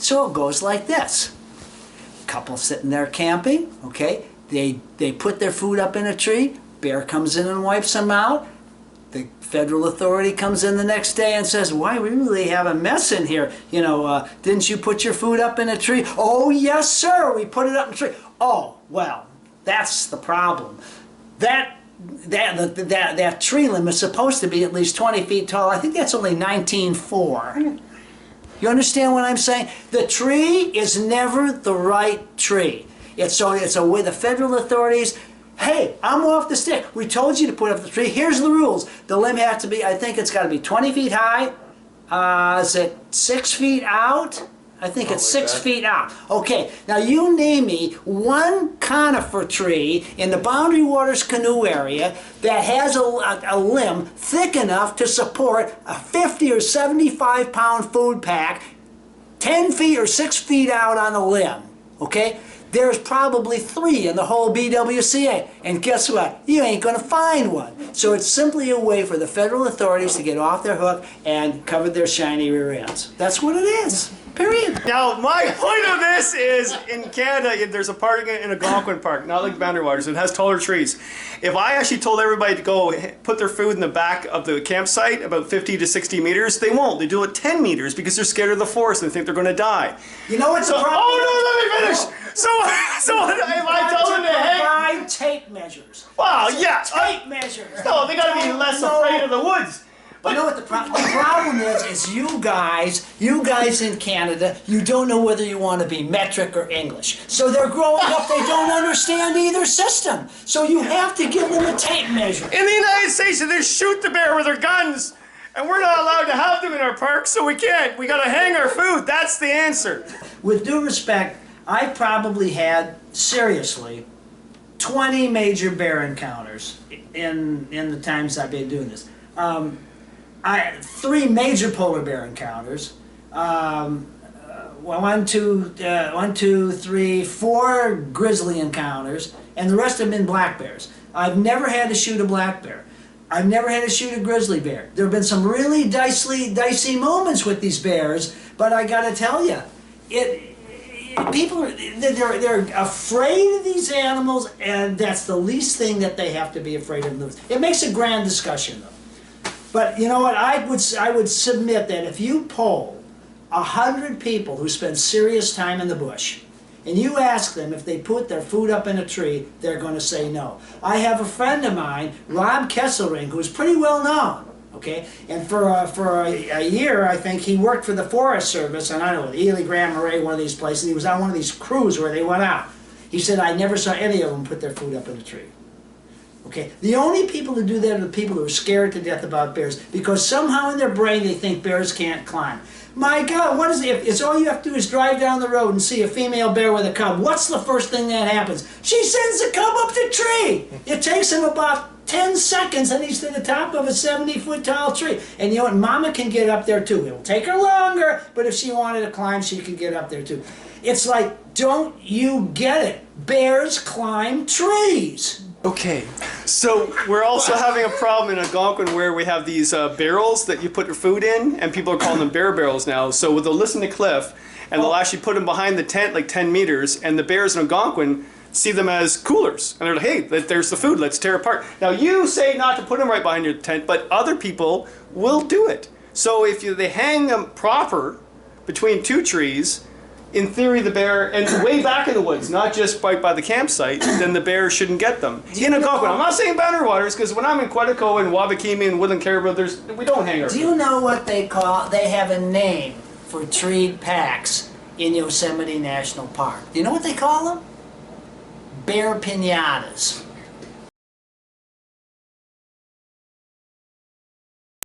So it goes like this. Couple sitting there camping, okay? They put their food up in a tree, bear comes in and wipes them out. The federal authority comes in the next day and says, why, we really have a mess in here. You know, didn't you put your food up in a tree? Oh, yes, sir, we put it up in a tree. Oh, well, that's the problem. That tree limb is supposed to be at least 20 feet tall. I think that's only 19.4. You understand what I'm saying? The tree is never the right tree. It's a way the federal authorities, hey, I'm off the stick. We told you to put up the tree. Here's the rules. The limb has to be, I think it's got to be 20 feet high. Is it 6 feet out? I think it's 6 feet out. Okay, now you name me one conifer tree in the Boundary Waters canoe area that has a limb thick enough to support a 50 or 75 pound food pack 10 feet or 6 feet out on a limb. Okay? There's probably 3 in the whole BWCA. And guess what? You ain't going to find one. So it's simply a way for the federal authorities to get off their hook and cover their shiny rear ends. That's what it is. Period. Now, my point of this is, in Canada, there's a park in Algonquin Park, not like Boundary Waters. It has taller trees. If I actually told everybody to go put their food in the back of the campsite, about 50 to 60 meters, they won't. They do it 10 meters because they're scared of the forest and they think they're going to die. You know what's the problem? Oh, no, let me finish. No. So if I tell them to hang... Provide tape measures. Well, yeah. Tape measures. No, they got to be less afraid of the woods. But you know what the problem is you guys in Canada, you don't know whether you want to be metric or English. So they're growing up, they don't understand either system. So you have to give them a tape measure. In the United States, they shoot the bear with their guns, and we're not allowed to have them in our parks, so we can't. We got to hang our food. That's the answer. With due respect, I probably had, seriously, 20 major bear encounters in the times I've been doing this. 3 major polar bear encounters. 1, 2, 3, 4 grizzly encounters, and the rest have been black bears. I've never had to shoot a black bear. I've never had to shoot a grizzly bear. There have been some really dicey moments with these bears, but I got to tell you, people they're afraid of these animals, and that's the least thing that they have to be afraid of. It makes a grand discussion, though. But you know what? I would submit that if you poll 100 people who spend serious time in the bush, and you ask them if they put their food up in a tree, they're going to say no. I have a friend of mine, Rob Kesselring, who's pretty well known. Okay, and for a year, I think he worked for the Forest Service, and I don't know, Ely, Grand Marais, one of these places. He was on one of these crews where they went out. He said, I never saw any of them put their food up in a tree. Okay, the only people who do that are the people who are scared to death about bears, because somehow in their brain they think bears can't climb. My God, what is it? It's all you have to do is drive down the road and see a female bear with a cub. What's the first thing that happens? She sends the cub up the tree. It takes him about 10 seconds and he's to the top of a 70-foot tall tree. And you know what? Mama can get up there too. It'll take her longer, but if she wanted to climb, she could get up there too. It's like, don't you get it? Bears climb trees. Okay, so we're also having a problem in Algonquin where we have these barrels that you put your food in, and people are calling them bear barrels now. So they'll listen to Cliff, and they'll actually put them behind the tent like 10 meters, and the bears in Algonquin see them as coolers. And they're like, hey, there's the food, let's tear it apart. Now you say not to put them right behind your tent, but other people will do it. So if they hang them proper between 2 trees, in theory, the bear, and way back in the woods, not just right by the campsite, then the bear shouldn't get them. In Algonquin, I'm not saying Boundary Waters, because when I'm in Quetico and Wabakimi and Woodland Caribou, we don't hang our food. Do you know what they call, they have a name for treed packs in Yosemite National Park. Do you know what they call them? Bear piñatas.